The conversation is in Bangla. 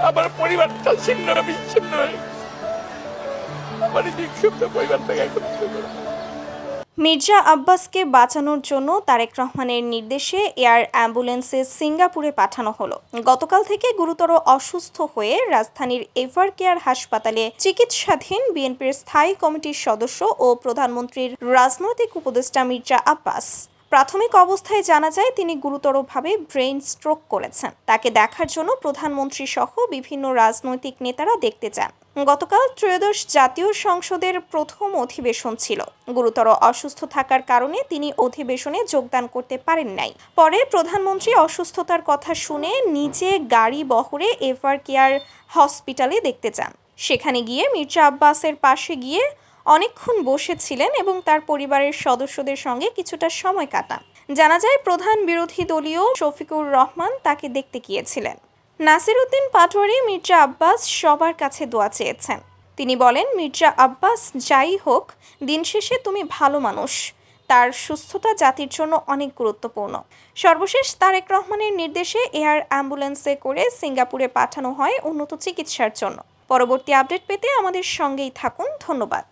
আমার পরিবারটা ছিন্ন বিচ্ছিন্ন হয়ে আমার বিক্ষুব্ধ পরিবারটাকে একত্রিত করে। মির্জা আব্বাসকে বাঁচানোর জন্য তারেক রহমানের নির্দেশে এয়ার অ্যাম্বুলেন্সে সিঙ্গাপুরে পাঠানো হলো। গতকাল থেকে গুরুতর অসুস্থ হয়ে রাজধানীর এভার কেয়ার হাসপাতালে চিকিৎসাধীন বিএনপির স্থায়ী কমিটির সদস্য ও প্রধানমন্ত্রীর রাজনৈতিক উপদেষ্টা মির্জা আব্বাস। প্রাথমিক অবস্থায় জানা যায় তিনি গুরুতরভাবে ব্রেইন স্ট্রোক করেছেন। তাকে দেখার জন্য প্রধানমন্ত্রী সহ বিভিন্ন রাজনৈতিক নেতারা দেখতে যান। গতকাল ত্রয়োদশ জাতীয় সংসদের প্রথম অধিবেশন ছিল। গুরুতর অসুস্থ থাকার কারণে তিনি অধিবেশনে যোগদান করতে পারেন নাই। পরে প্রধানমন্ত্রী অসুস্থতার কথা শুনে নিজে গাড়ি বহরে এভার কেয়ার হসপিটালে দেখতে যান। সেখানে গিয়ে মির্জা আব্বাসের পাশে গিয়ে অনেকক্ষণ বসেছিলেন এবং তার পরিবারের সদস্যদের সঙ্গে কিছুটা সময় কাটান। জানা যায় প্রধান বিরোধী দলীয় শফিকুর রহমান তাকে দেখতে গিয়েছিলেন। নাসির উদ্দিন পাটোয়ারি মির্জা আব্বাস সবার কাছে দোয়া চেয়েছেন। তিনি বলেন, মির্জা আব্বাস যাই হোক, দিন শেষে তুমি ভালো মানুষ। তার সুস্থতা জাতির জন্য অনেক গুরুত্বপূর্ণ। সর্বশেষ তারেক রহমানের নির্দেশে এয়ার অ্যাম্বুলেন্সে করে সিঙ্গাপুরে পাঠানো হয় উন্নত চিকিৎসার জন্য। পরবর্তী আপডেট পেতে আমাদের সঙ্গেই থাকুন। ধন্যবাদ।